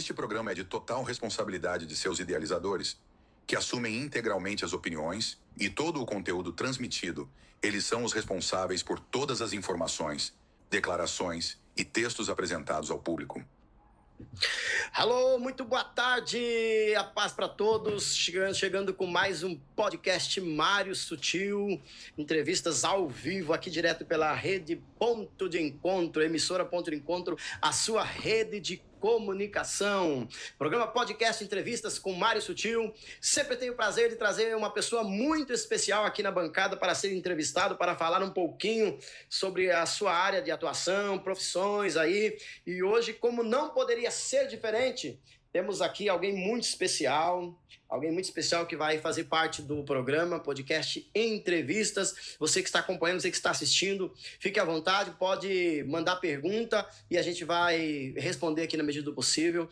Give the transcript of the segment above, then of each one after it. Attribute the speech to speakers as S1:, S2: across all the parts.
S1: Este programa é de total responsabilidade de seus idealizadores, que assumem integralmente as opiniões e todo o conteúdo transmitido. Eles são os responsáveis por todas as informações, declarações e textos apresentados ao público.
S2: Alô, muito boa tarde, a paz para todos, chegando com mais um podcast Mário Sutil, entrevistas ao vivo aqui direto pela rede Ponto de Encontro, emissora Ponto de Encontro, a sua rede de comunicação. Programa podcast entrevistas com Mário Sutil. Sempre tenho o prazer de trazer uma pessoa muito especial aqui na bancada para ser entrevistado, para falar um pouquinho sobre a sua área de atuação, profissões aí. E hoje, como não poderia ser diferente, temos aqui alguém muito especial que vai fazer parte do programa podcast Entrevistas. Você que está acompanhando, você que está assistindo, fique à vontade, pode mandar pergunta e a gente vai responder aqui na medida do possível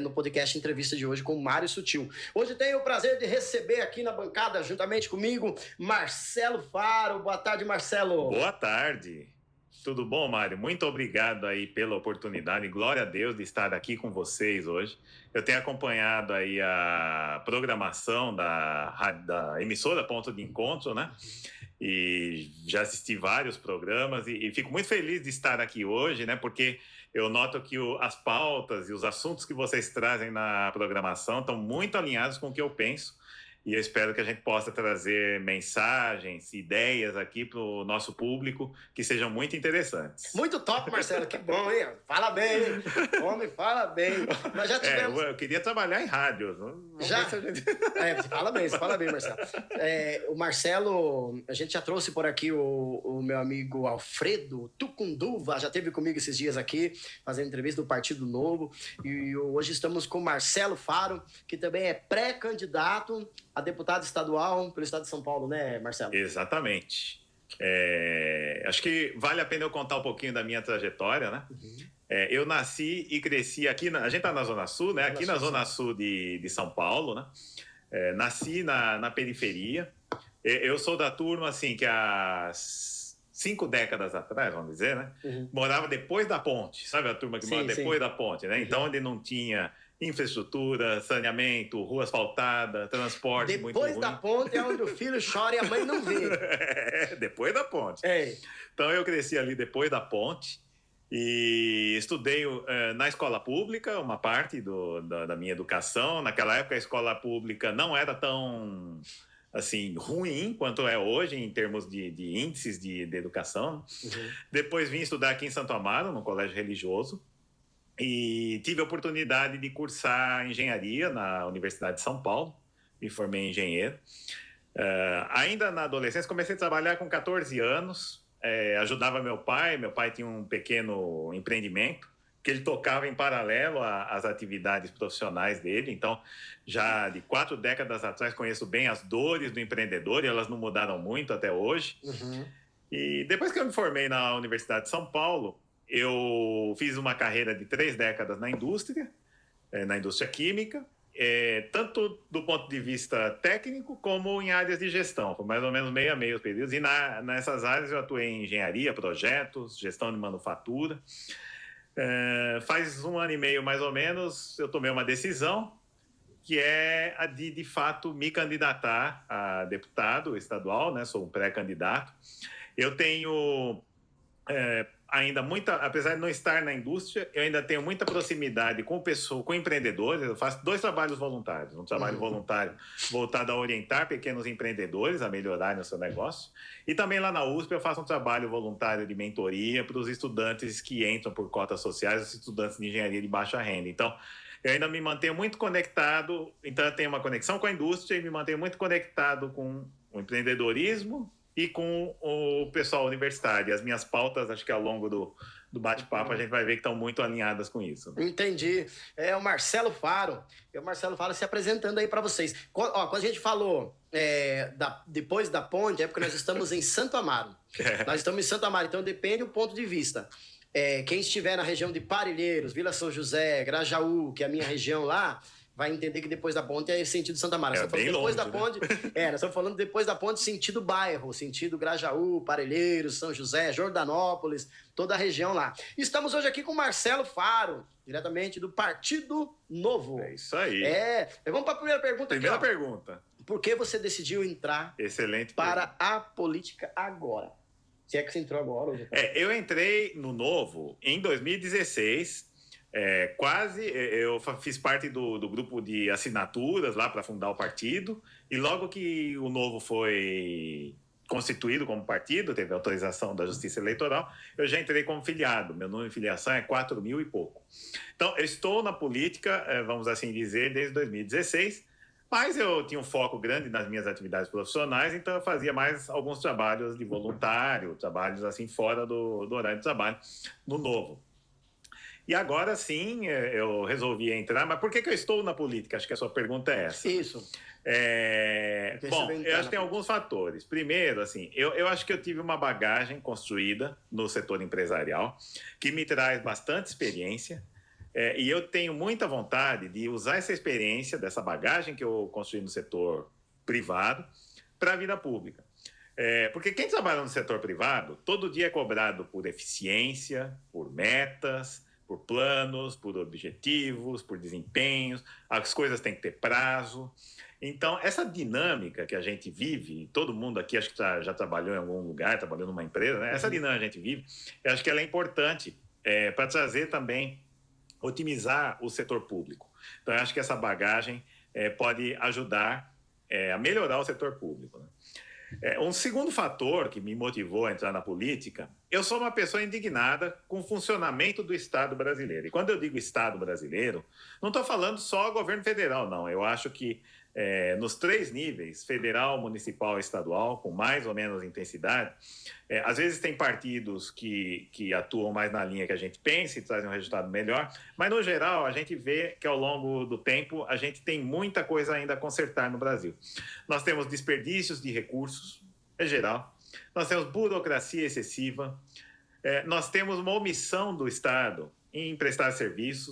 S2: no podcast Entrevista de hoje com o Mário Sutil. Hoje tenho o prazer de receber aqui na bancada, juntamente comigo, Marcelo Faro. Boa tarde, Marcelo.
S3: Boa tarde. Tudo bom, Mário? Muito obrigado aí pela oportunidade. Glória a Deus de estar aqui com vocês hoje. Eu tenho acompanhado aí a programação da emissora Ponto de Encontro, né? E já assisti vários programas e fico muito feliz de estar aqui hoje, né? Porque eu noto que as pautas e os assuntos que vocês trazem na programação estão muito alinhados com o que eu penso. E eu espero que a gente possa trazer mensagens, ideias aqui para o nosso público que sejam muito interessantes.
S2: Muito top, Marcelo. Que bom, hein? Fala bem, hein? Homem, fala bem. Nós já tivemos...
S3: eu queria trabalhar em rádio.
S2: Já? Fala bem, Marcelo. O Marcelo, a gente já trouxe por aqui o meu amigo Alfredo Tucunduva, já esteve comigo esses dias aqui, fazendo entrevista do Partido Novo. E hoje estamos com o Marcelo Faro, que também é pré-candidato a deputado estadual pelo estado de São Paulo, né, Marcelo?
S3: Exatamente. Acho que vale a pena eu contar um pouquinho da minha trajetória, né? Uhum. Eu nasci e cresci aqui, a gente está na Zona Sul, né? Aqui na Zona Sul de São Paulo, né? Nasci na periferia. Eu sou da turma, assim, que há 5 décadas atrás, vamos dizer, né? Uhum. Morava depois da ponte, sabe a turma que mora depois da ponte, né? Uhum. Então, onde não tinha infraestrutura, saneamento, rua asfaltada, transporte muito ruim.
S2: Depois da ponte é onde o filho chora e a mãe não vê.
S3: Depois da ponte. Então eu cresci ali depois da ponte e estudei na escola pública, uma parte da minha educação. Naquela época a escola pública não era tão assim ruim quanto é hoje em termos de índices de educação. Uhum. Depois vim estudar aqui em Santo Amaro, no colégio religioso. E tive a oportunidade de cursar engenharia na Universidade de São Paulo, me formei em engenheiro. Ainda na adolescência, comecei a trabalhar com 14 anos, ajudava meu pai tinha um pequeno empreendimento, que ele tocava em paralelo às atividades profissionais dele, então já de 4 décadas atrás conheço bem as dores do empreendedor e elas não mudaram muito até hoje. Uhum. E depois que eu me formei na Universidade de São Paulo, eu fiz uma carreira de 3 décadas na indústria química, tanto do ponto de vista técnico como em áreas de gestão. Foi mais ou menos meio a meio os períodos. E nessas áreas eu atuei em engenharia, projetos, gestão de manufatura. Faz 1 ano e meio, mais ou menos, eu tomei uma decisão, que é a de fato, me candidatar a deputado estadual, né? Sou um pré-candidato. Eu tenho... ainda apesar de não estar na indústria, eu ainda tenho muita proximidade com empreendedores. Eu faço 2 trabalhos voluntários. Um trabalho voluntário voltado a orientar pequenos empreendedores a melhorarem o seu negócio. E também lá na USP eu faço um trabalho voluntário de mentoria para os estudantes que entram por cotas sociais, os estudantes de engenharia de baixa renda. Então, eu ainda me mantenho muito conectado. Então, eu tenho uma conexão com a indústria e me mantenho muito conectado com o empreendedorismo e com o pessoal universitário. As minhas pautas, acho que ao longo do bate-papo, a gente vai ver que estão muito alinhadas com isso.
S2: Entendi. É o Marcelo Faro. O Marcelo Faro se apresentando aí para vocês. Quando a gente falou depois da ponte, é porque nós estamos em Santo Amaro. Nós estamos em Santo Amaro, então depende do ponto de vista. Quem estiver na região de Parelheiros, Vila São José, Grajaú, que é a minha região lá, vai entender que depois da ponte é sentido Santa Maria.
S3: Bem
S2: depois
S3: longe,
S2: da
S3: né?
S2: ponte, nós estamos falando depois da ponte sentido bairro, sentido Grajaú, Parelheiros, São José, Jordanópolis, toda a região lá. Estamos hoje aqui com Marcelo Faro, diretamente do Partido Novo.
S3: É isso aí.
S2: Vamos para a primeira pergunta.
S3: Primeira pergunta.
S2: Por que você decidiu entrar
S3: Excelente
S2: para a política agora? Se é que você entrou agora. Ou
S3: eu entrei no Novo em 2016. Eu fiz parte do grupo de assinaturas lá para fundar o partido, e logo que o Novo foi constituído como partido, teve autorização da Justiça Eleitoral, eu já entrei como filiado. Meu número de filiação é 4.000 e pouco. Então, eu estou na política, vamos assim dizer, desde 2016, mas eu tinha um foco grande nas minhas atividades profissionais, então eu fazia mais alguns trabalhos de voluntário, trabalhos assim fora do horário de trabalho, no Novo. E agora sim, eu resolvi entrar. Mas por que eu estou na política? Acho que a sua pergunta é essa.
S2: Isso.
S3: Bom, eu acho que tem alguns fatores. Primeiro, assim, eu acho que eu tive uma bagagem construída no setor empresarial que me traz bastante experiência. E eu tenho muita vontade de usar essa experiência, dessa bagagem que eu construí no setor privado, para a vida pública. Porque quem trabalha no setor privado, todo dia é cobrado por eficiência, por metas, por planos, por objetivos, por desempenhos, as coisas têm que ter prazo. Então, essa dinâmica que a gente vive, todo mundo aqui acho que já trabalhou em algum lugar, trabalhou numa empresa, né? Essa dinâmica que a gente vive, eu acho que ela é importante para trazer também, otimizar o setor público. Então, eu acho que essa bagagem pode ajudar a melhorar o setor público, né? Um segundo fator que me motivou a entrar na política, eu sou uma pessoa indignada com o funcionamento do Estado brasileiro. E quando eu digo Estado brasileiro, não estou falando só governo federal, não. Eu acho que nos 3 níveis, federal, municipal e estadual, com mais ou menos intensidade, às vezes tem partidos que atuam mais na linha que a gente pensa e trazem um resultado melhor, mas no geral a gente vê que ao longo do tempo a gente tem muita coisa ainda a consertar no Brasil. Nós temos desperdícios de recursos, é geral, nós temos burocracia excessiva, nós temos uma omissão do Estado em prestar serviço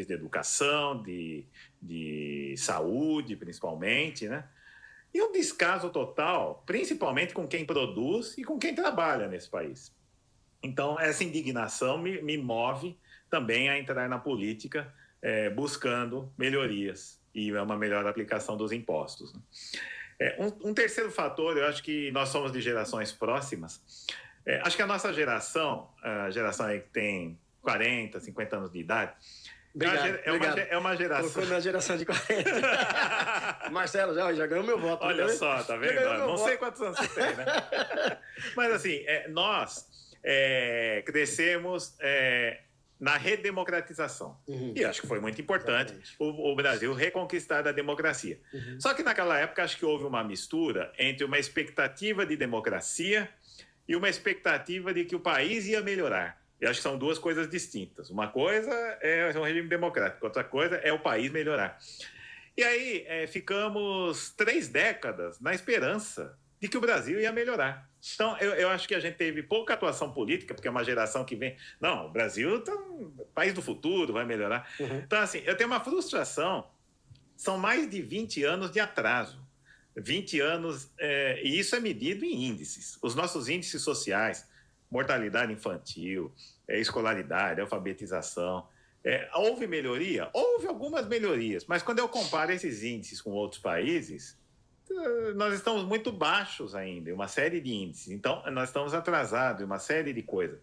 S3: de educação, de saúde, principalmente, né? E um descaso total, principalmente com quem produz e com quem trabalha nesse país. Então, essa indignação me move também a entrar na política, buscando melhorias e uma melhor aplicação dos impostos, né? Um terceiro fator, eu acho que nós somos de gerações próximas. Acho que a nossa geração, a geração aí que tem 40, 50 anos de idade,
S2: obrigado.
S3: É uma geração...
S2: Colocou na geração de 40. Marcelo, já ganhou meu voto.
S3: Olha só, tá vendo? Não sei quantos anos você tem, né? Mas assim, nós crescemos na redemocratização. E acho que foi muito importante o Brasil reconquistar a democracia. Só que naquela época acho que houve uma mistura entre uma expectativa de democracia e uma expectativa de que o país ia melhorar. Eu acho que são duas coisas distintas. Uma coisa é um regime democrático, outra coisa é o país melhorar. E aí ficamos 3 décadas na esperança de que o Brasil ia melhorar. Então, eu acho que a gente teve pouca atuação política, porque é uma geração que vem... Não, o Brasil é um país do futuro, vai melhorar. Então, assim, eu tenho uma frustração. São mais de 20 anos de atraso. 20 anos, e isso é medido em índices. Os nossos índices sociais, mortalidade infantil, escolaridade, alfabetização. Houve melhoria? Houve algumas melhorias, mas quando eu comparo esses índices com outros países, nós estamos muito baixos ainda, em uma série de índices. Então, nós estamos atrasados em uma série de coisas.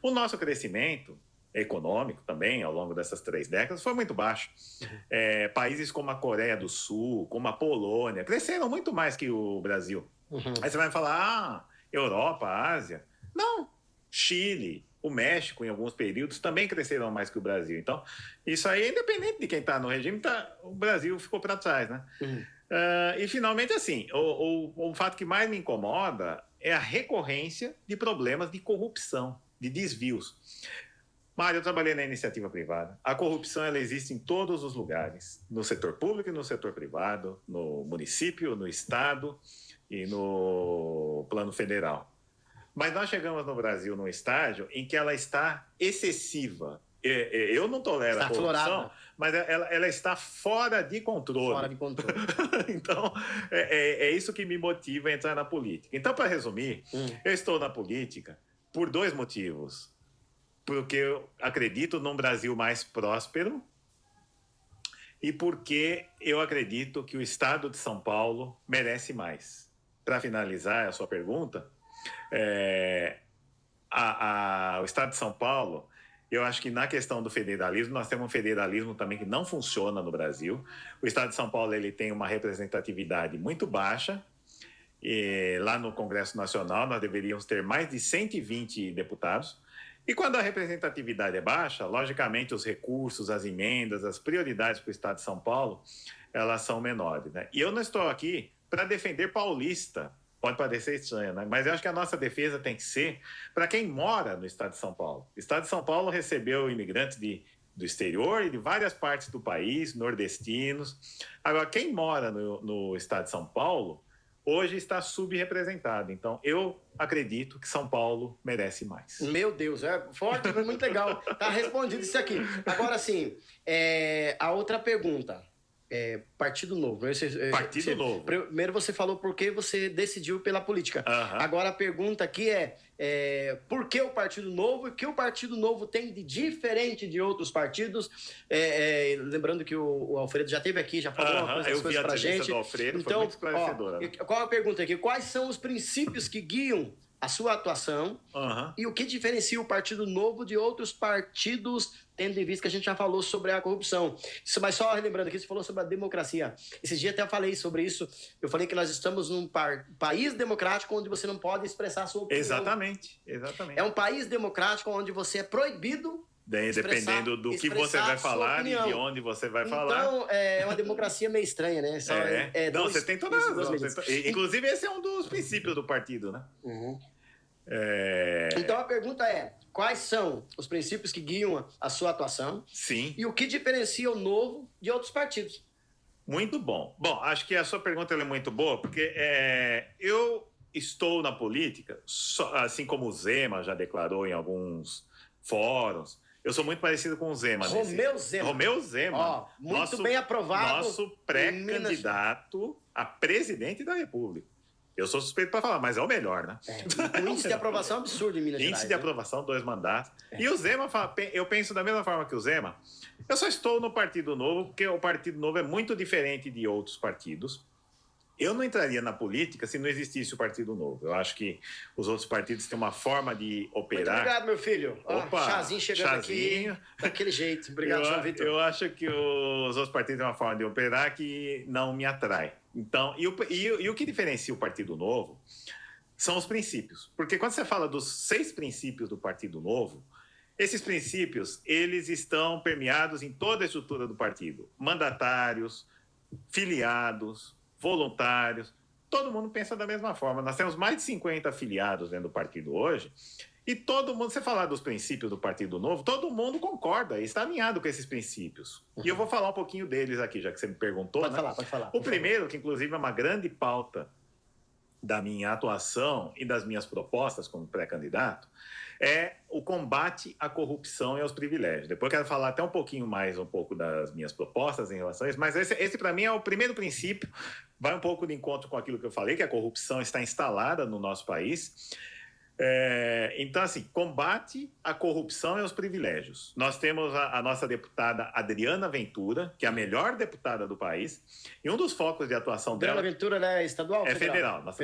S3: O nosso crescimento econômico também, ao longo dessas 3 décadas, foi muito baixo. Países como a Coreia do Sul, como a Polônia, cresceram muito mais que o Brasil. Aí você vai falar, Europa, Ásia. Não, Chile, o México, em alguns períodos, também cresceram mais que o Brasil. Então, isso aí, independente de quem está no regime, o Brasil ficou para trás, né? E, finalmente, assim, o fato que mais me incomoda é a recorrência de problemas de corrupção, de desvios. Mário, eu trabalhei na iniciativa privada. A corrupção ela existe em todos os lugares, no setor público e no setor privado, no município, no estado e no plano federal. Mas nós chegamos no Brasil num estágio em que ela está excessiva. eu não tolero a corrupção,
S2: aflorada.
S3: mas ela está fora de controle.
S2: Fora de controle.
S3: Então, é isso que me motiva a entrar na política. Então, para resumir, eu estou na política por 2 motivos. Porque eu acredito num Brasil mais próspero e porque eu acredito que o Estado de São Paulo merece mais. Para finalizar a sua pergunta, o Estado de São Paulo, eu acho que na questão do federalismo, nós temos um federalismo também que não funciona no Brasil. O Estado de São Paulo ele tem uma representatividade muito baixa. E lá no Congresso Nacional, nós deveríamos ter mais de 120 deputados. E quando a representatividade é baixa, logicamente os recursos, as emendas, as prioridades para o Estado de São Paulo, elas são menores, né? E eu não estou aqui para defender paulista. Pode parecer estranho, né? Mas eu acho que a nossa defesa tem que ser para quem mora no Estado de São Paulo. O Estado de São Paulo recebeu imigrantes do exterior e de várias partes do país, nordestinos. Agora, quem mora no Estado de São Paulo, hoje está subrepresentado. Então, eu acredito que São Paulo merece mais.
S2: Meu Deus, é forte, mas muito legal. Tá respondido isso aqui. Agora, sim, a outra pergunta. Partido Novo.
S3: Partido Novo.
S2: Primeiro você falou por que você decidiu pela política. Agora a pergunta aqui por que o Partido Novo e o que o Partido Novo tem de diferente de outros partidos? Lembrando que o Alfredo já esteve aqui, já falou algumas coisas pra gente.
S3: Do Alfredo,
S2: então,
S3: foi muito esclarecedora.
S2: Qual a pergunta aqui? Quais são os princípios que guiam a sua atuação e o que diferencia o Partido Novo de outros partidos, tendo em vista que a gente já falou sobre a corrupção. Mas só lembrando aqui, você falou sobre a democracia. Esses dias até eu falei sobre isso. Eu falei que nós estamos num país democrático onde você não pode expressar a sua opinião.
S3: Exatamente.
S2: É um país democrático onde você é proibido
S3: dependendo do que você vai falar e de onde você vai falar.
S2: Então, é uma democracia meio estranha, né?
S3: Você tem toda a razão. Inclusive, esse é um dos princípios do partido, né?
S2: Então, a pergunta quais são os princípios que guiam a sua atuação?
S3: Sim.
S2: E o que diferencia o Novo de outros partidos?
S3: Muito bom. Bom, acho que a sua pergunta é muito boa, porque eu estou na política, assim como o Zema já declarou em alguns fóruns. Eu sou muito parecido com o Zema. Romeu Zema.
S2: Muito bem aprovado.
S3: Nosso pré-candidato a presidente da República. Eu sou suspeito para falar, mas é o melhor, né?
S2: O índice de aprovação é absurdo em Minas Gerais.
S3: Índice de aprovação, 2 mandatos. E o Zema, eu penso da mesma forma que o Zema. Eu só estou no Partido Novo porque o Partido Novo é muito diferente de outros partidos. Eu não entraria na política se não existisse o Partido Novo. Eu acho que os outros partidos têm uma forma de operar.
S2: Muito obrigado, meu filho.
S3: Opa,
S2: chazinho chegando aqui daquele jeito. Obrigado, João Vitor.
S3: Eu acho que os outros partidos têm uma forma de operar que não me atrai. Então, e o que diferencia o Partido Novo são os princípios. Porque quando você fala dos 6 princípios do Partido Novo, esses princípios, eles estão permeados em toda a estrutura do partido. Mandatários, filiados, voluntários, todo mundo pensa da mesma forma. Nós temos mais de 50 afiliados dentro do partido hoje e todo mundo, você falar dos princípios do Partido Novo, todo mundo concorda e está alinhado com esses princípios. E eu vou falar um pouquinho deles aqui, já que você me perguntou.
S2: Pode falar.
S3: O primeiro, que inclusive é uma grande pauta da minha atuação e das minhas propostas como pré-candidato, é o combate à corrupção e aos privilégios. Depois eu quero falar até um pouco das minhas propostas em relação a isso, mas esse para mim é o primeiro princípio, vai um pouco de encontro com aquilo que eu falei, que a corrupção está instalada no nosso país. Então, assim, combate à corrupção e aos privilégios. Nós temos a nossa deputada Adriana Ventura, que é a melhor deputada do país, e um dos focos de atuação dela...
S2: Adriana Ventura, ela é estadual?
S3: É federal. Nossa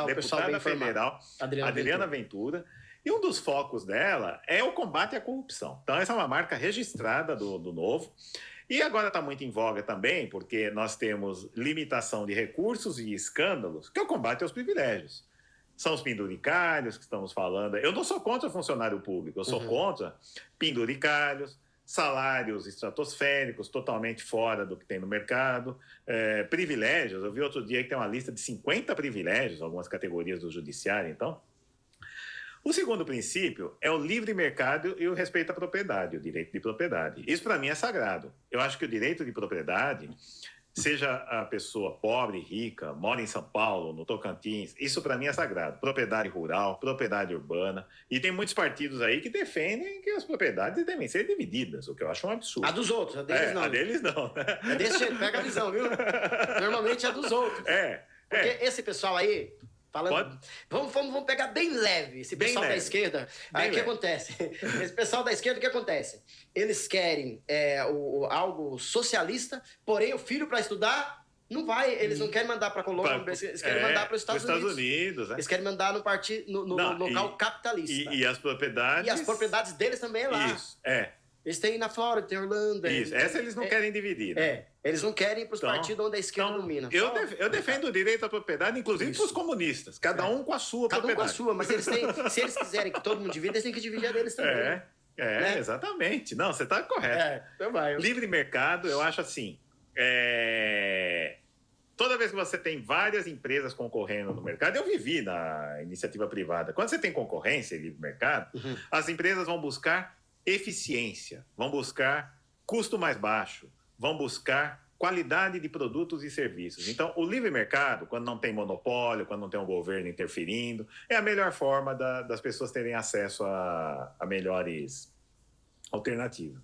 S3: deputada federal, Adriana Ventura. E um dos focos dela é o combate à corrupção. Então, essa é uma marca registrada do Novo. E agora está muito em voga também, porque nós temos limitação de recursos e escândalos, que é o combate aos privilégios. São os penduricalhos que estamos falando. Eu não sou contra o funcionário público, eu sou contra penduricalhos, salários estratosféricos, totalmente fora do que tem no mercado, privilégios. Eu vi outro dia que tem uma lista de 50 privilégios, algumas categorias do judiciário, então... O segundo princípio é o livre mercado e o respeito à propriedade, o direito de propriedade. Isso, para mim, é sagrado. Eu acho que o direito de propriedade seja a pessoa pobre, rica, mora em São Paulo, no Tocantins, isso para mim é sagrado. Propriedade rural, propriedade urbana. E tem muitos partidos aí que defendem que as propriedades devem ser divididas, o que eu acho um absurdo.
S2: A dos outros, a deles não.
S3: A deles não.
S2: É desse jeito, pega a visão, viu? Normalmente é a dos outros. Porque esse pessoal aí, falando. Vamos pegar bem leve esse pessoal da esquerda. Aí o que acontece? Esse pessoal da esquerda, o que acontece? Eles querem algo socialista, porém o filho para estudar não vai. Eles não querem mandar para a Colômbia, eles querem mandar para os Estados Unidos. Eles querem mandar no local capitalista.
S3: E as propriedades.
S2: E as propriedades deles também é lá.
S3: Isso,
S2: Eles têm na Flórida, tem Orlando.
S3: Isso, essa eles não querem dividir. Né?
S2: Eles não querem ir para os partidos onde a esquerda domina.
S3: Eu defendo o direito à propriedade, inclusive para os comunistas. Cada um com a sua propriedade.
S2: Cada um com a sua, mas se eles quiserem que todo mundo divida, eles têm que dividir a deles também. Né?
S3: Exatamente. Não, você está correto.
S2: Então vai.
S3: Livre mercado, eu acho assim. Toda vez que você tem várias empresas concorrendo no mercado, eu vivi na iniciativa privada. Quando você tem concorrência em livre mercado, as empresas vão buscar eficiência, vão buscar custo mais baixo, vão buscar qualidade de produtos e serviços. Então, o livre mercado, quando não tem monopólio, quando não tem um governo interferindo, é a melhor forma das pessoas terem acesso a melhores alternativas.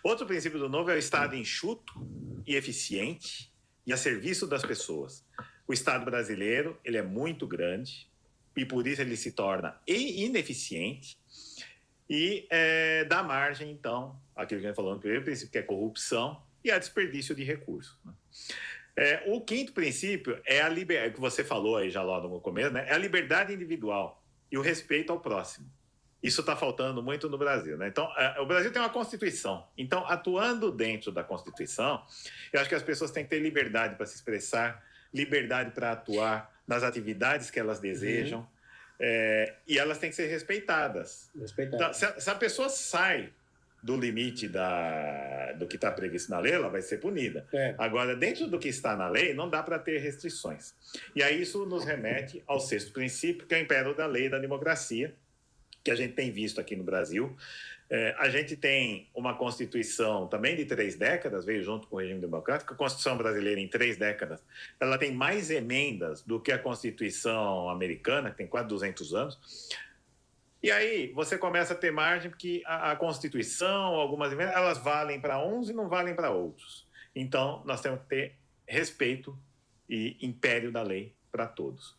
S3: Outro princípio do novo é o Estado enxuto e eficiente e a serviço das pessoas. O Estado brasileiro, ele é muito grande e por isso ele se torna ineficiente e dá margem, então, àquilo que a gente falou no primeiro princípio, que é corrupção e a desperdício de recursos. Né? O quinto princípio é a liberdade, que você falou aí já lá no começo, né? É a liberdade individual e o respeito ao próximo. Isso está faltando muito no Brasil. Né? Então, o Brasil tem uma Constituição. Então, atuando dentro da Constituição, eu acho que as pessoas têm que ter liberdade para se expressar, liberdade para atuar nas atividades que elas desejam, e elas têm que ser respeitadas. Então, se a pessoa sai do limite do que está previsto na lei, ela vai ser punida. Agora, dentro do que está na lei, não dá para ter restrições. E aí isso nos remete ao sexto princípio, que é o império da lei e da democracia, que a gente tem visto aqui no Brasil. A gente tem uma Constituição também de 3 décadas, veio junto com o regime democrático. A Constituição brasileira, em 3 décadas, ela tem mais emendas do que a Constituição americana, que tem quase 200 anos. E aí você começa a ter margem, porque a Constituição, algumas emendas, elas valem para uns e não valem para outros. Então, nós temos que ter respeito e império da lei para todos.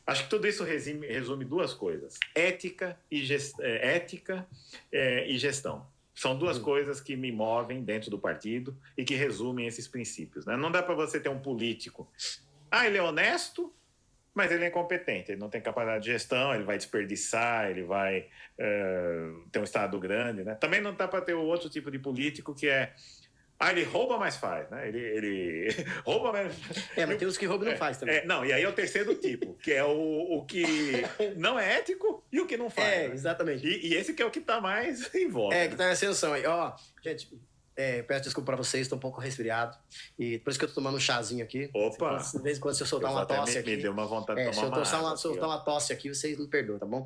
S3: Acho que tudo isso resume 2 coisas: ética e gestão. São 2 coisas que me movem dentro do partido e que resumem esses princípios. Né? Não dá para você ter um político. Ele é honesto, mas ele é incompetente. Ele não tem capacidade de gestão, ele vai desperdiçar, ele vai ter um Estado grande. Né? Também não dá para ter o outro tipo de político que é... ele rouba, mas faz, né? Ele rouba, mas...
S2: mas tem os que roubam e não faz também.
S3: Não, e aí é o terceiro tipo, que é o que não é ético e o que não faz. Né?
S2: Exatamente.
S3: E esse que é o que está mais em voga.
S2: Que está em ascensão aí. Gente, peço desculpa para vocês, estou um pouco resfriado. E por isso que eu estou tomando um chazinho aqui.
S3: Opa!
S2: De vez em quando, se eu soltar uma tosse aqui...
S3: Me deu uma vontade de tomar uma água.
S2: Se eu soltar uma tosse aqui, vocês me perdoam, tá bom?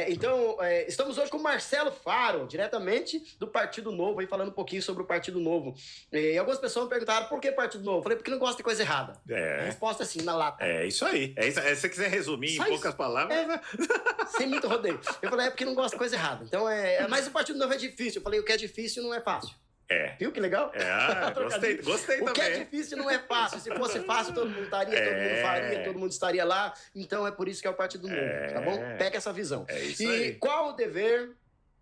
S2: Então, estamos hoje com o Marcelo Faro, diretamente do Partido Novo, aí falando um pouquinho sobre o Partido Novo. E algumas pessoas me perguntaram por que Partido Novo? Eu falei, porque não gosta de coisa errada. A resposta é assim, na lata.
S3: Isso aí. Se você quiser resumir em poucas palavras...
S2: Sem muito rodeio. Eu falei, porque não gosta de coisa errada. Então, mas o Partido Novo é difícil. Eu falei, o que é difícil não é fácil. Viu que legal?
S3: Gostei também.
S2: O que é difícil não é fácil. Se fosse fácil, todo mundo estaria, todo mundo faria, todo mundo estaria lá. Então é por isso que é o Partido Novo, tá bom? Pega essa visão.
S3: Isso aí.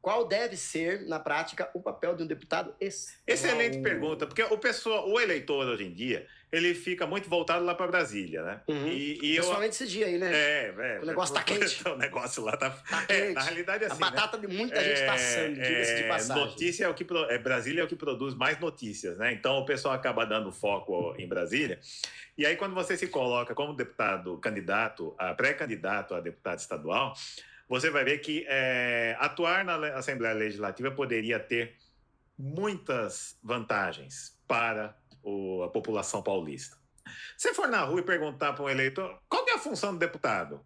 S2: Qual deve ser, na prática, o papel de um deputado estadual?
S3: Excelente pergunta, porque o eleitor hoje em dia, ele fica muito voltado lá para Brasília, né?
S2: Principalmente esse dia aí, né? O negócio tá quente.
S3: O negócio lá tá
S2: quente.
S3: Na realidade, assim,
S2: a batata de muita gente tá assando, diga-se de passagem.
S3: Notícia Brasília é o que produz mais notícias, né? Então o pessoal acaba dando foco em Brasília. E aí quando você se coloca como pré-candidato a deputado estadual, você vai ver que atuar na Assembleia Legislativa poderia ter muitas vantagens para a população paulista. Se você for na rua e perguntar para um eleitor qual que é a função do deputado,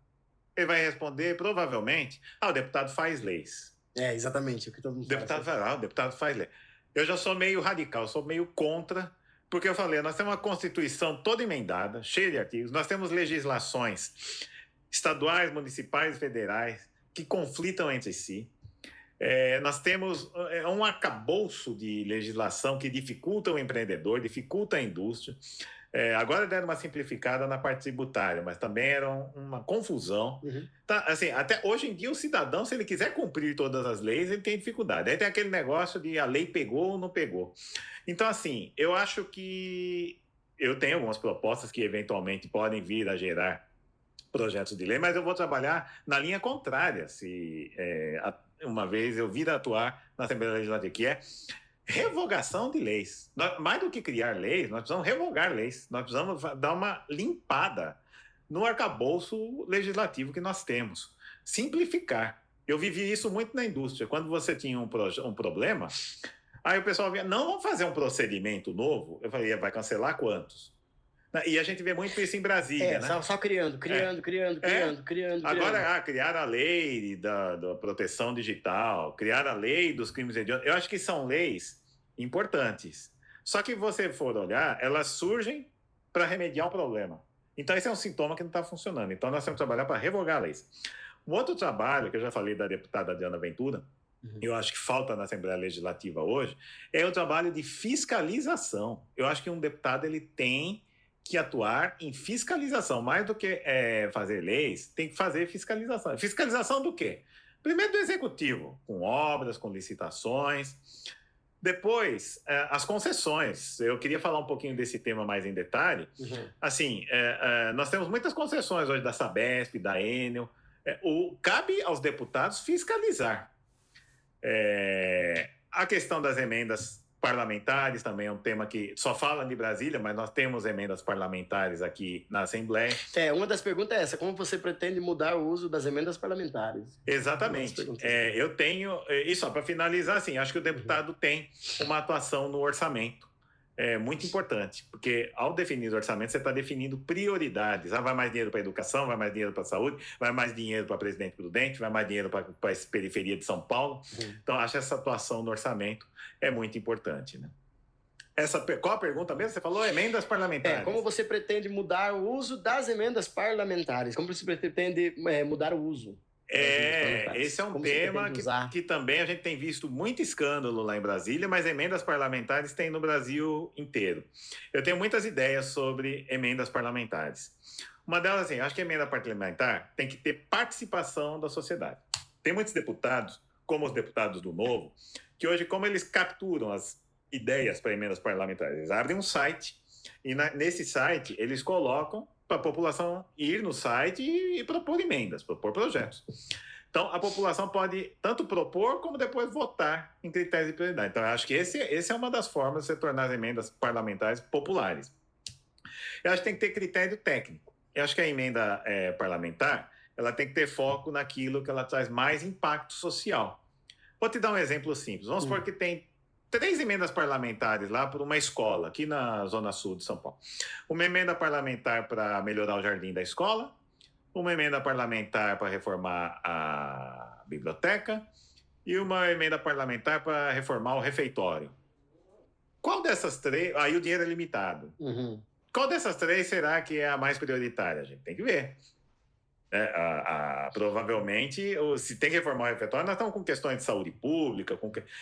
S3: ele vai responder, provavelmente, o deputado faz leis.
S2: Exatamente. O que todo mundo
S3: o deputado faz lei. Eu já sou meio radical, sou meio contra, Porque eu falei, nós temos uma Constituição toda emendada, cheia de artigos, nós temos legislações estaduais, municipais e federais que conflitam entre si. Nós temos um arcabouço de legislação que dificulta o empreendedor, dificulta a indústria. Agora deram uma simplificada na parte tributária, mas também era uma confusão.
S2: Uhum.
S3: Tá, assim, até hoje em dia, o cidadão, se ele quiser cumprir todas as leis, ele tem dificuldade. Aí tem aquele negócio de a lei pegou ou não pegou. Então, assim, eu acho que eu tenho algumas propostas que eventualmente podem vir a gerar projetos de lei, mas eu vou trabalhar na linha contrária, se uma vez eu vir a atuar na Assembleia Legislativa, que é revogação de leis. Mais do que criar leis, nós precisamos revogar leis. Nós precisamos dar uma limpada no arcabouço legislativo que nós temos. Simplificar. Eu vivi isso muito na indústria. Quando você tinha um problema, aí o pessoal via, não, vamos fazer um procedimento novo. Eu falei, vai cancelar quantos? E a gente vê muito isso em Brasília, né?
S2: Só criando.
S3: Agora, criar a lei da proteção digital, criar a lei dos crimes hediondos, eu acho que são leis importantes. Só que você for olhar, elas surgem para remediar um problema. Então, esse é um sintoma que não está funcionando. Então, nós temos que trabalhar para revogar leis. Um outro trabalho, que eu já falei da deputada Diana Ventura, eu acho que falta na Assembleia Legislativa hoje, é o trabalho de fiscalização. Eu acho que um deputado ele tem que atuar em fiscalização. Mais do que fazer leis, tem que fazer fiscalização. Fiscalização do quê? Primeiro do executivo, com obras, com licitações. Depois, as concessões. Eu queria falar um pouquinho desse tema mais em detalhe.
S2: Uhum.
S3: Assim, nós temos muitas concessões hoje da Sabesp, da Enel. Cabe aos deputados fiscalizar. A questão das emendas parlamentares também é um tema que só fala de Brasília, mas nós temos emendas parlamentares aqui na Assembleia.
S2: Uma das perguntas é essa: como você pretende mudar o uso das emendas parlamentares?
S3: Exatamente. Eu tenho, e só para finalizar, assim, acho que o deputado tem uma atuação no orçamento muito importante, porque ao definir o orçamento, você está definindo prioridades. Vai mais dinheiro para a educação, vai mais dinheiro para a saúde, vai mais dinheiro para Presidente Prudente, vai mais dinheiro para a periferia de São Paulo. Então, acho que essa atuação no orçamento é muito importante, né? Qual a pergunta mesmo? Você falou emendas parlamentares.
S2: Como você pretende mudar o uso das emendas parlamentares? Como você pretende mudar o uso?
S3: Esse é um tema que também a gente tem visto muito escândalo lá em Brasília, mas emendas parlamentares tem no Brasil inteiro. Eu tenho muitas ideias sobre emendas parlamentares. Uma delas, assim, acho que a emenda parlamentar tem que ter participação da sociedade. Tem muitos deputados, como os deputados do Novo, que hoje, como eles capturam as ideias para emendas parlamentares, eles abrem um site e nesse site eles colocam para a população ir no site e propor emendas, propor projetos. Então, a população pode tanto propor como depois votar em critérios de prioridade. Então, eu acho que esse é uma das formas de você tornar as emendas parlamentares populares. Eu acho que tem que ter critério técnico. Eu acho que a emenda parlamentar ela tem que ter foco naquilo que ela traz mais impacto social. Vou te dar um exemplo simples. Vamos supor que tem 3 emendas parlamentares lá por uma escola, aqui na Zona Sul de São Paulo. Uma emenda parlamentar para melhorar o jardim da escola, uma emenda parlamentar para reformar a biblioteca e uma emenda parlamentar para reformar o refeitório. Qual dessas 3... Aí o dinheiro é limitado.
S2: Uhum.
S3: Qual dessas 3 será que é a mais prioritária? A gente tem que ver. Provavelmente, se tem que reformar o refeitório, nós estamos com questões de saúde pública,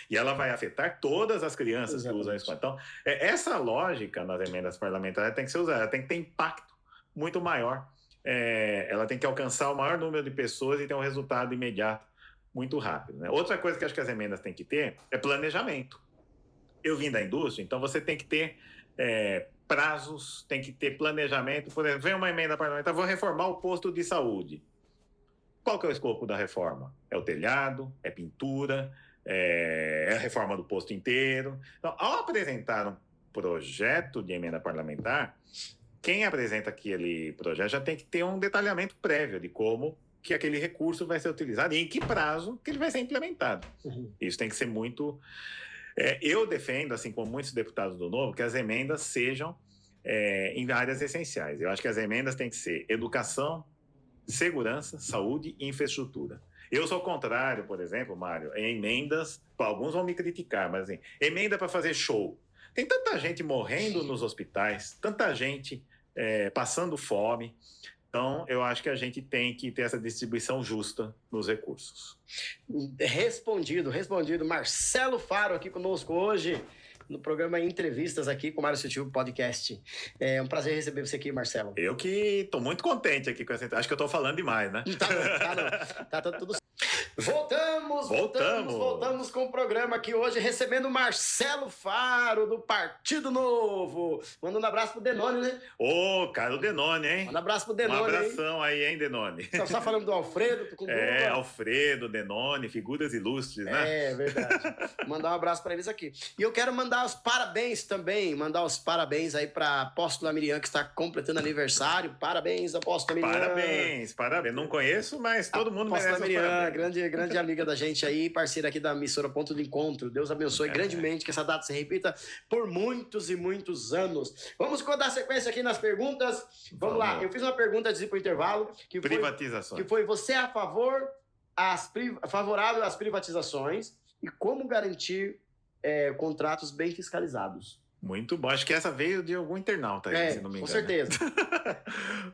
S3: e ela vai afetar todas as crianças que usam isso. Então, essa lógica nas emendas parlamentares tem que ser usada, ela tem que ter impacto muito maior, ela tem que alcançar o maior número de pessoas e ter um resultado imediato muito rápido, né? Outra coisa que acho que as emendas têm que ter é planejamento. Eu vim da indústria, então você tem que ter prazos, tem que ter planejamento. Por exemplo, vem uma emenda parlamentar, vou reformar o posto de saúde. Qual que é o escopo da reforma? É o telhado, é pintura, é a reforma do posto inteiro. Então, ao apresentar um projeto de emenda parlamentar, quem apresenta aquele projeto já tem que ter um detalhamento prévio de como que aquele recurso vai ser utilizado e em que prazo que ele vai ser implementado. Isso tem que ser muito... eu defendo, assim como muitos deputados do Novo, que as emendas sejam em áreas essenciais. Eu acho que as emendas têm que ser educação, segurança, saúde e infraestrutura. Eu sou contrário, por exemplo, Mário, em emendas, alguns vão me criticar, mas assim, emenda para fazer show. Tem tanta gente morrendo nos hospitais, tanta gente passando fome. Então, eu acho que a gente tem que ter essa distribuição justa nos recursos.
S2: Respondido. Marcelo Faro aqui conosco hoje, no programa Entrevistas aqui com o Mário Sutil Podcast. É um prazer receber você aqui, Marcelo.
S3: Eu que estou muito contente aqui com essa... Acho que eu estou falando demais, né?
S2: Tá tudo certo. Voltamos com o programa aqui hoje, recebendo Marcelo Faro, do Partido Novo. Mandando um abraço pro Denoni, né?
S3: Ô, cara, o Denoni, hein?
S2: Manda um abraço pro Denoni.
S3: Um abração aí, hein, Denoni?
S2: Você tá falando do Alfredo? Com
S3: Alfredo, Denoni, figuras ilustres, né?
S2: É verdade. Mandar um abraço para eles aqui. E eu quero mandar os parabéns também, aí para Apóstola Miriam, que está completando aniversário. Parabéns, Apóstola Miriam.
S3: Parabéns. Não conheço, mas todo mundo merece
S2: Apóstola Miriam, grande amiga da gente aí, parceira aqui da emissora Ponto de Encontro. Deus abençoe grandemente, que essa data se repita por muitos e muitos anos. Vamos dar sequência aqui nas perguntas. Vamos lá. Eu fiz uma pergunta antes de ir pro intervalo.
S3: Privatizações.
S2: Que foi, você é favorável às privatizações e como garantir contratos bem fiscalizados?
S3: Muito bom. Acho que essa veio de algum internauta aí, se não me engano.
S2: Com certeza.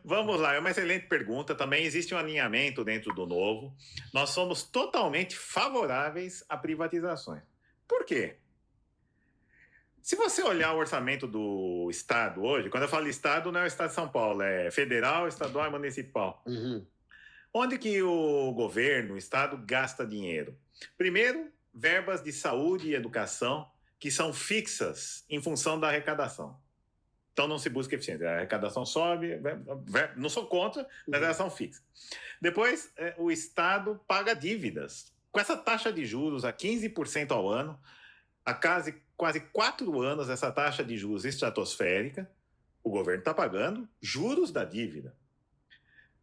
S3: Vamos lá, é uma excelente pergunta. Também existe um alinhamento dentro do Novo. Nós somos totalmente favoráveis a privatizações. Por quê? Se você olhar o orçamento do Estado hoje, quando eu falo Estado, não é o Estado de São Paulo, é federal, estadual e municipal.
S2: Uhum.
S3: Onde que o governo, o Estado, gasta dinheiro? Primeiro, verbas de saúde e educação, que são fixas em função da arrecadação. Então, não se busca eficiência. A arrecadação sobe, não sou contra, mas elas são fixas. Depois, o Estado paga dívidas. Com essa taxa de juros a 15% ao ano, há quase 4 anos, essa taxa de juros estratosférica, o governo está pagando juros da dívida.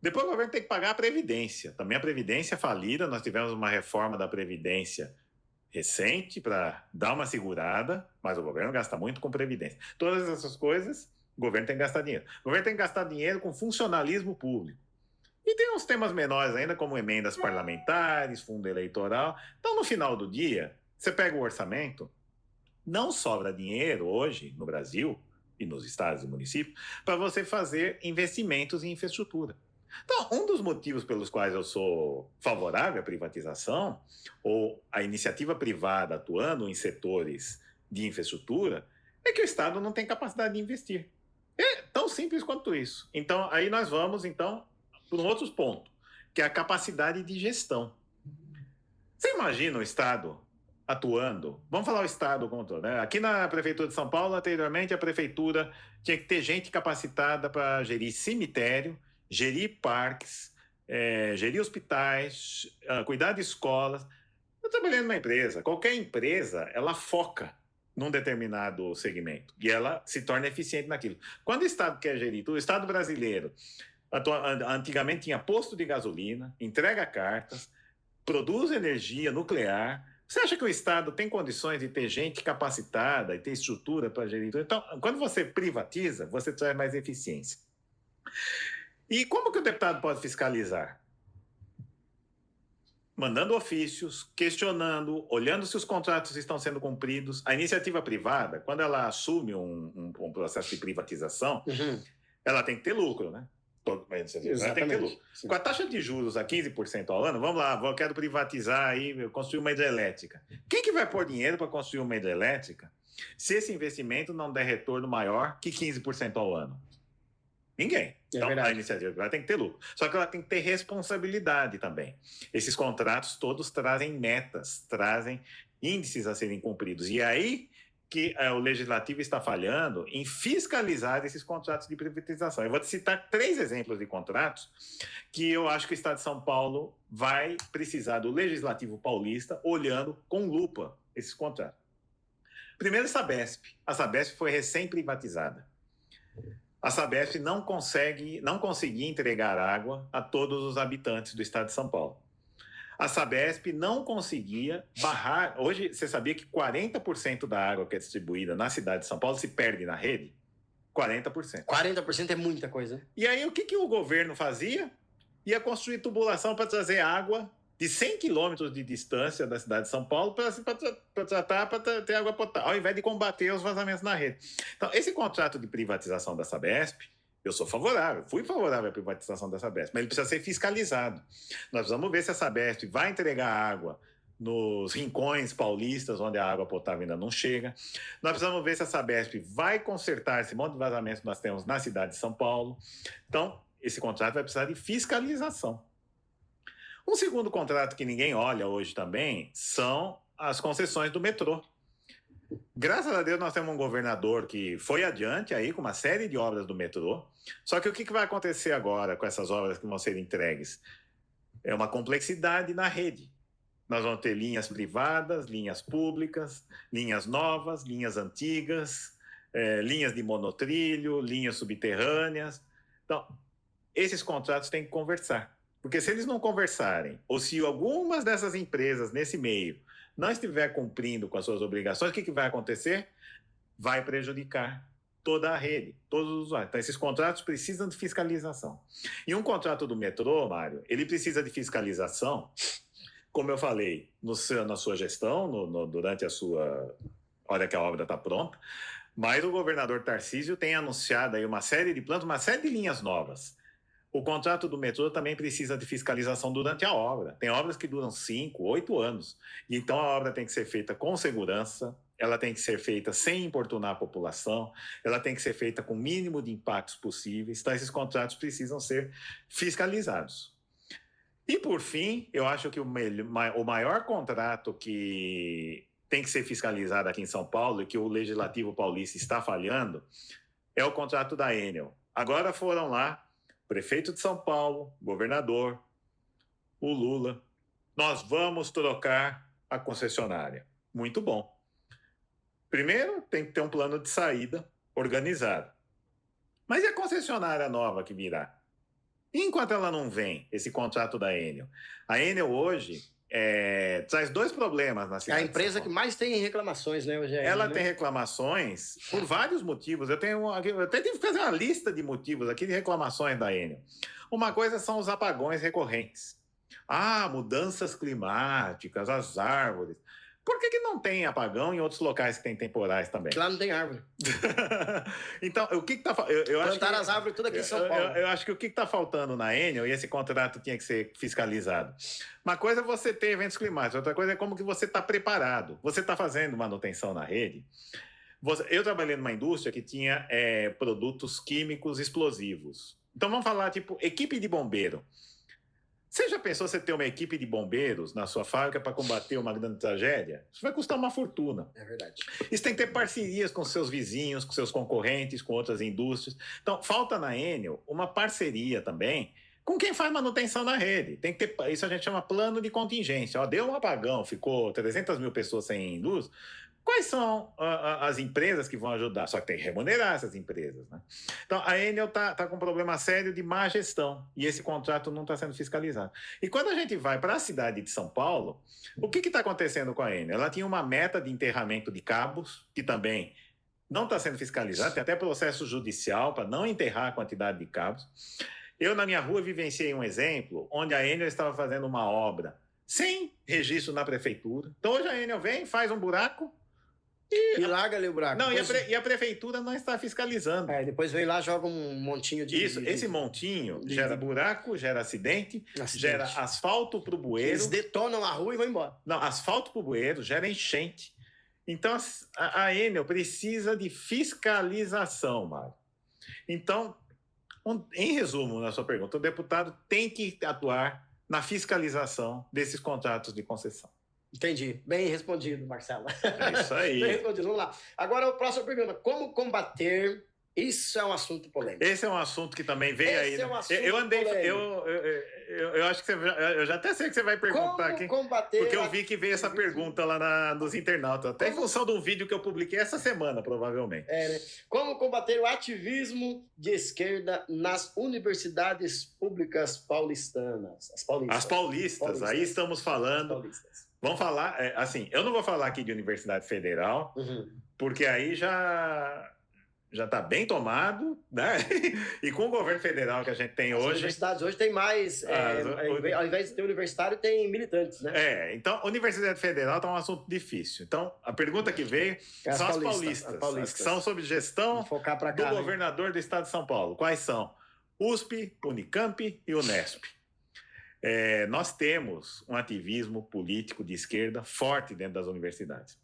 S3: Depois, o governo tem que pagar a Previdência. Também a Previdência falida, nós tivemos uma reforma da Previdência recente para dar uma segurada, mas o governo gasta muito com previdência. Todas essas coisas, o governo tem que gastar dinheiro. O governo tem que gastar dinheiro com funcionalismo público. E tem uns temas menores ainda, como emendas parlamentares, fundo eleitoral. Então, no final do dia, você pega o orçamento, não sobra dinheiro hoje no Brasil e nos estados e municípios para você fazer investimentos em infraestrutura. Então, um dos motivos pelos quais eu sou favorável à privatização ou à iniciativa privada atuando em setores de infraestrutura é que o Estado não tem capacidade de investir. É tão simples quanto isso. Então, aí nós vamos, para um outro ponto, que é a capacidade de gestão. Você imagina o Estado atuando? Vamos falar o Estado como todo, né? Aqui na Prefeitura de São Paulo, anteriormente, a Prefeitura tinha que ter gente capacitada para gerir cemitério, gerir parques, gerir hospitais, cuidar de escolas. Eu trabalhei numa empresa. Qualquer empresa, ela foca num determinado segmento e ela se torna eficiente naquilo. Quando o Estado quer gerir tudo, o Estado brasileiro antigamente tinha posto de gasolina, entrega cartas, produz energia nuclear. Você acha que o Estado tem condições de ter gente capacitada e ter estrutura para gerir tudo? Então, quando você privatiza, você traz mais eficiência. E como que o deputado pode fiscalizar? Mandando ofícios, questionando, olhando se os contratos estão sendo cumpridos. A iniciativa privada, quando ela assume um processo de privatização, ela tem que ter lucro, né? Ela tem que ter lucro. Com a taxa de juros a 15% ao ano, vamos lá, eu quero privatizar aí, construir uma hidrelétrica. Quem que vai pôr dinheiro para construir uma hidrelétrica se esse investimento não der retorno maior que 15% ao ano? Ninguém. Então, a iniciativa privada tem que ter lucro. Só que ela tem que ter responsabilidade também. Esses contratos todos trazem metas, trazem índices a serem cumpridos. E aí que o legislativo está falhando em fiscalizar esses contratos de privatização. Eu vou te citar 3 exemplos de contratos que eu acho que o Estado de São Paulo vai precisar do legislativo paulista olhando com lupa esses contratos. Primeiro, a Sabesp. A Sabesp foi recém-privatizada. A Sabesp não conseguia entregar água a todos os habitantes do estado de São Paulo. A Sabesp não conseguia barrar... Hoje, você sabia que 40% da água que é distribuída na cidade de São Paulo se perde na rede? 40%.
S2: 40% é muita coisa.
S3: E aí, o que o governo fazia? Ia construir tubulação para trazer água de 100 quilômetros de distância da cidade de São Paulo para ter água potável, ao invés de combater os vazamentos na rede. Então, esse contrato de privatização da Sabesp, eu sou favorável, fui favorável à privatização da Sabesp, mas ele precisa ser fiscalizado. Nós precisamos ver se a Sabesp vai entregar água nos rincões paulistas, onde a água potável ainda não chega. Nós precisamos ver se a Sabesp vai consertar esse monte de vazamentos que nós temos na cidade de São Paulo. Então, esse contrato vai precisar de fiscalização. Um segundo contrato que ninguém olha hoje também são as concessões do metrô. Graças a Deus nós temos um governador que foi adiante aí com uma série de obras do metrô. Só que o que vai acontecer agora com essas obras que vão ser entregues? É uma complexidade na rede. Nós vamos ter linhas privadas, linhas públicas, linhas novas, linhas antigas, linhas de monotrilho, linhas subterrâneas. Então, esses contratos têm que conversar. Porque se eles não conversarem, ou se algumas dessas empresas nesse meio não estiver cumprindo com as suas obrigações, o que vai acontecer? Vai prejudicar toda a rede, todos os usuários. Então, esses contratos precisam de fiscalização. E um contrato do metrô, Mário, ele precisa de fiscalização, como eu falei, na sua gestão, durante a sua hora que a obra está pronta, mas o governador Tarcísio tem anunciado aí uma série de planos, uma série de linhas novas. O contrato do metrô também precisa de fiscalização durante a obra. Tem obras que duram 5, 8 anos. E então a obra tem que ser feita com segurança, ela tem que ser feita sem importunar a população, ela tem que ser feita com o mínimo de impactos possíveis. Então esses contratos precisam ser fiscalizados. E por fim, eu acho que o maior contrato que tem que ser fiscalizado aqui em São Paulo e que o Legislativo Paulista está falhando é o contrato da Enel. Agora foram lá prefeito de São Paulo, governador, o Lula. Nós vamos trocar a concessionária. Muito bom. Primeiro, tem que ter um plano de saída organizado. Mas e a concessionária nova que virá? Enquanto ela não vem, esse contrato da Enel? A Enel hoje traz 2 problemas na cidade.
S2: É a empresa que mais tem reclamações, né, hoje?
S3: Ela tem reclamações por vários motivos. Eu até tive que fazer uma lista de motivos aqui de reclamações da Enel. Uma coisa são os apagões recorrentes. Mudanças climáticas, as árvores. Por que não tem apagão em outros locais que tem temporais também?
S2: Lá não tem árvore.
S3: Então, o que está faltando?
S2: Plantaram as árvores tudo aqui em São Paulo.
S3: Eu acho que o que está faltando na Enel, e esse contrato tinha que ser fiscalizado. Uma coisa é você ter eventos climáticos, outra coisa é como que você está preparado. Você está fazendo manutenção na rede. Eu trabalhei numa indústria que tinha produtos químicos explosivos. Então, vamos falar, tipo, equipe de bombeiro. Você já pensou você ter uma equipe de bombeiros na sua fábrica para combater uma grande tragédia? Isso vai custar uma fortuna.
S2: É verdade.
S3: Isso tem que ter parcerias com seus vizinhos, com seus concorrentes, com outras indústrias. Então, falta na Enel uma parceria também com quem faz manutenção na rede. Tem que ter, isso a gente chama plano de contingência. Deu um apagão, ficou 300 mil pessoas sem luz. Quais são as empresas que vão ajudar? Só que tem que remunerar essas empresas, né? Então, a Enel está com um problema sério de má gestão e esse contrato não está sendo fiscalizado. E quando a gente vai para a cidade de São Paulo, o que está acontecendo com a Enel? Ela tinha uma meta de enterramento de cabos, que também não está sendo fiscalizado, tem até processo judicial para não enterrar a quantidade de cabos. Eu, na minha rua, vivenciei um exemplo onde a Enel estava fazendo uma obra sem registro na prefeitura. Então, hoje a Enel vem, faz um buraco,
S2: e larga ali o buraco.
S3: Não, depois... e a prefeitura não está fiscalizando.
S2: Depois vem lá, joga um montinho de...
S3: Isso, esse montinho gera buraco, gera acidente, gera asfalto para o bueiro.
S2: Eles detonam a rua e vão embora.
S3: Não, asfalto para o bueiro, gera enchente. Então, a Enel precisa de fiscalização, Mário. Então, em resumo, na sua pergunta, o deputado tem que atuar na fiscalização desses contratos de concessão.
S2: Entendi. Bem respondido, Marcelo.
S3: É isso aí.
S2: Bem respondido. Vamos lá. Agora, a próxima pergunta. Como combater... Isso é um assunto polêmico.
S3: Esse é um assunto que também veio aí.
S2: É um assunto
S3: eu acho que eu já até sei que você vai perguntar aqui.
S2: Combater...
S3: Porque eu vi que veio essa pergunta lá nos internautas. Até em função de um vídeo que eu publiquei essa semana, provavelmente.
S2: Né? Como combater o ativismo de esquerda nas universidades públicas paulistanas? As paulistas.
S3: Aí estamos falando... Vamos falar, assim, eu não vou falar aqui de Universidade Federal, porque aí já já está bem tomado, né? E com o governo federal que a gente tem
S2: As
S3: hoje...
S2: universidades hoje tem mais... ao invés de ter universitário, tem militantes, né?
S3: Então, a Universidade Federal está um assunto difícil. Então, a pergunta que veio são as paulistas, as que são sob gestão do governador do estado de São Paulo. Quais são? USP, Unicamp e Unesp. Nós temos um ativismo político de esquerda forte dentro das universidades.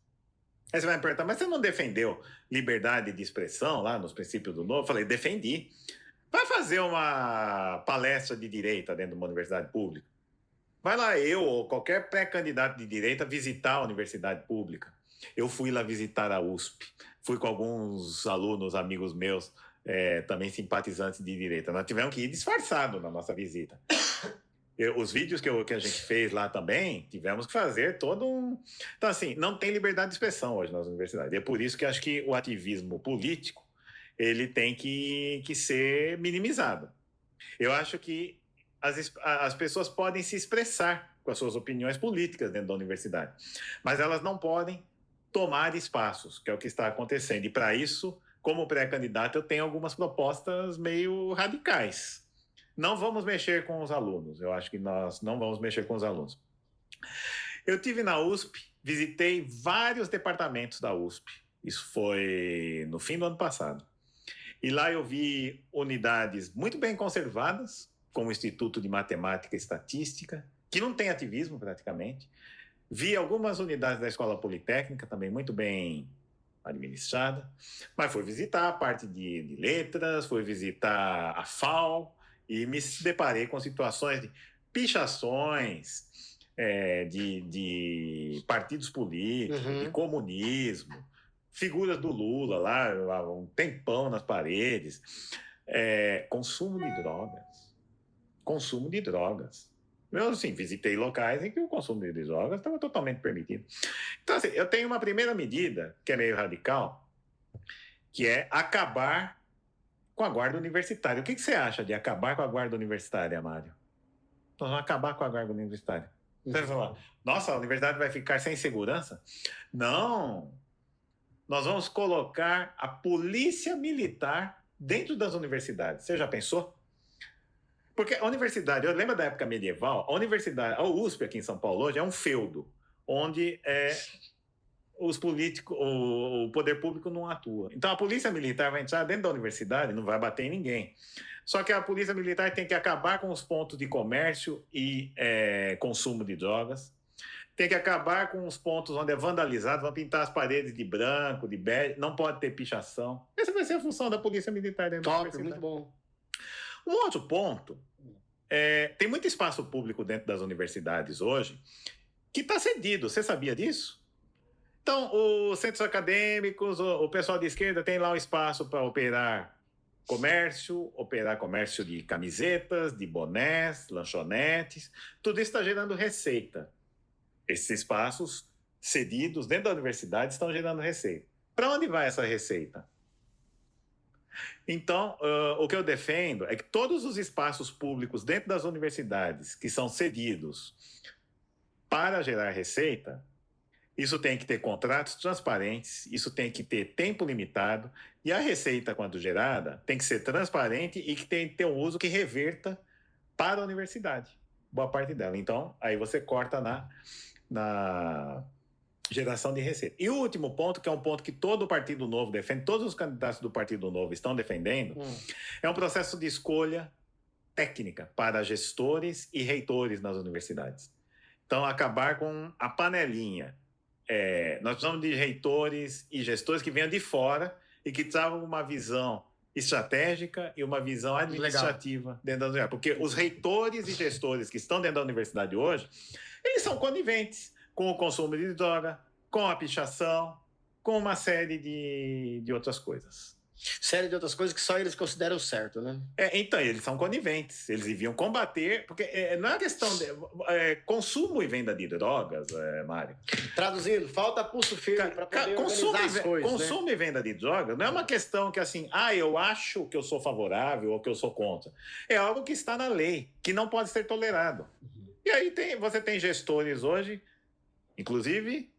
S3: Aí você vai me perguntar, mas você não defendeu liberdade de expressão lá nos princípios do Novo? Eu falei, defendi. Vai fazer uma palestra de direita dentro de uma universidade pública? Vai lá eu ou qualquer pré-candidato de direita visitar a universidade pública. Eu fui lá visitar a USP. Fui com alguns alunos, amigos meus, também simpatizantes de direita. Nós tivemos que ir disfarçado na nossa visita. Os vídeos que a gente fez lá também, tivemos que fazer todo um... Então, assim, não tem liberdade de expressão hoje nas universidades. É por isso que acho que o ativismo político, ele tem que ser minimizado. Eu acho que as pessoas podem se expressar com as suas opiniões políticas dentro da universidade, mas elas não podem tomar espaços, que é o que está acontecendo. E, para isso, como pré-candidato, eu tenho algumas propostas meio radicais. Não vamos mexer com os alunos. Eu acho que nós não vamos mexer com os alunos. Eu tive na USP, visitei vários departamentos da USP. Isso foi no fim do ano passado. E lá eu vi unidades muito bem conservadas, como o Instituto de Matemática e Estatística, que não tem ativismo praticamente. Vi algumas unidades da Escola Politécnica, também muito bem administrada. Mas fui visitar a parte de letras, fui visitar a FAO, e me deparei com situações de pichações, de partidos políticos, de comunismo, figuras do Lula lá, um tempão nas paredes, consumo de drogas. Eu, assim, visitei locais em que o consumo de drogas estava totalmente permitido. Então, assim, eu tenho uma primeira medida, que é meio radical, que é acabar com a guarda universitária. O que você acha de acabar com a guarda universitária, Mário? Nós vamos acabar com a guarda universitária. Você vai falar, nossa, a universidade vai ficar sem segurança? Não. Nós vamos colocar a polícia militar dentro das universidades. Você já pensou? Porque a universidade, eu lembro da época medieval, a USP aqui em São Paulo hoje é um feudo, onde os políticos, o poder público não atua. Então a polícia militar vai entrar dentro da universidade, não vai bater em ninguém. Só que a polícia militar tem que acabar com os pontos de comércio e consumo de drogas, tem que acabar com os pontos onde é vandalizado, vão pintar as paredes de branco, de bege, não pode ter pichação. Essa vai ser a função da polícia militar dentro da universidade.
S2: Muito bom.
S3: Um outro ponto, tem muito espaço público dentro das universidades hoje que está cedido. Você sabia disso? Então, os centros acadêmicos, o pessoal de esquerda tem lá um espaço para operar comércio de camisetas, de bonés, lanchonetes. Tudo isso está gerando receita. Esses espaços cedidos dentro da universidade estão gerando receita. Para onde vai essa receita? Então, o que eu defendo é que todos os espaços públicos dentro das universidades que são cedidos para gerar receita, isso tem que ter contratos transparentes, isso tem que ter tempo limitado, e a receita, quando gerada, tem que ser transparente e que tem que ter um uso que reverta para a universidade, boa parte dela. Então, aí você corta na geração de receita. E o último ponto, que é um ponto que todo o Partido Novo defende, todos os candidatos do Partido Novo estão defendendo, é um processo de escolha técnica para gestores e reitores nas universidades. Então, acabar com a panelinha. Nós precisamos de reitores e gestores que venham de fora e que tragam uma visão estratégica e uma visão administrativa dentro da universidade. Porque os reitores e gestores que estão dentro da universidade hoje, eles são coniventes com o consumo de droga, com a pichação, com uma série de outras coisas.
S2: Série de outras coisas que só eles consideram certo, né?
S3: Então, eles são coniventes. Eles deviam combater, porque não é uma questão de consumo e venda de drogas, Mário.
S2: Traduzindo, falta pulso firme para poder organizar as coisas.
S3: Consumo e venda de drogas não é uma questão que assim, eu acho que eu sou favorável ou que eu sou contra. É algo que está na lei, que não pode ser tolerado. E aí você tem gestores hoje, inclusive,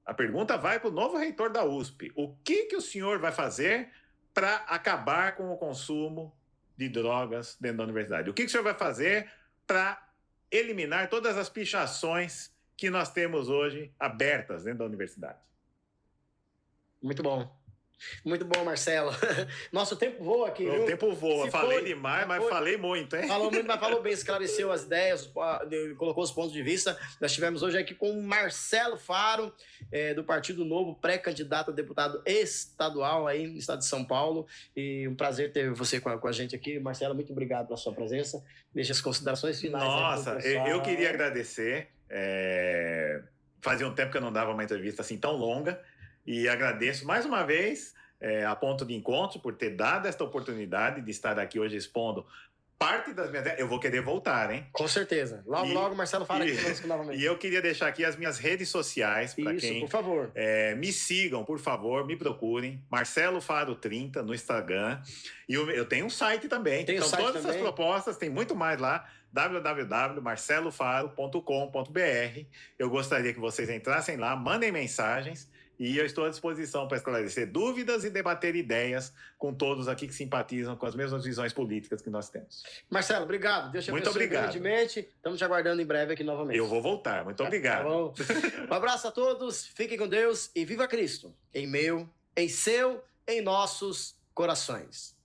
S3: a pergunta vai para o novo reitor da USP. O que o senhor vai fazer para acabar com o consumo de drogas dentro da universidade? O que o senhor vai fazer para eliminar todas as pichações que nós temos hoje abertas dentro da universidade?
S2: Muito bom. Muito bom, Marcelo. Nosso tempo voa aqui, viu?
S3: O tempo voa. Falei demais, mas
S2: foi.
S3: Falei muito, hein?
S2: Falou muito, mas falou bem, esclareceu as ideias, colocou os pontos de vista. Nós tivemos hoje aqui com o Marcelo Faro, do Partido Novo, pré-candidato a deputado estadual aí no estado de São Paulo. E um prazer ter você com a gente aqui. Marcelo, muito obrigado pela sua presença. Deixa as considerações finais.
S3: Nossa, eu queria agradecer. Fazia um tempo que eu não dava uma entrevista assim tão longa. E agradeço mais uma vez a Ponto de Encontro por ter dado esta oportunidade de estar aqui hoje expondo parte das minhas... Eu vou querer voltar, hein?
S2: Com certeza. Logo, Marcelo fala aqui conosco novamente.
S3: E eu queria deixar aqui as minhas redes sociais para quem...
S2: por favor.
S3: Me sigam, por favor, me procurem. Marcelo Faro 30 no Instagram. E eu tenho um site também. Então, todas essas propostas, tem muito mais lá. www.marcelofaro.com.br. Eu gostaria que vocês entrassem lá, mandem mensagens. E eu estou à disposição para esclarecer dúvidas e debater ideias com todos aqui que simpatizam com as mesmas visões políticas que nós temos.
S2: Marcelo, obrigado. Deus te abençoe grandemente. Estamos te aguardando em breve aqui novamente.
S3: Eu vou voltar. Muito obrigado.
S2: Tá bom. Um abraço a todos. Fiquem com Deus e viva Cristo. Em meu, em seu, em nossos corações.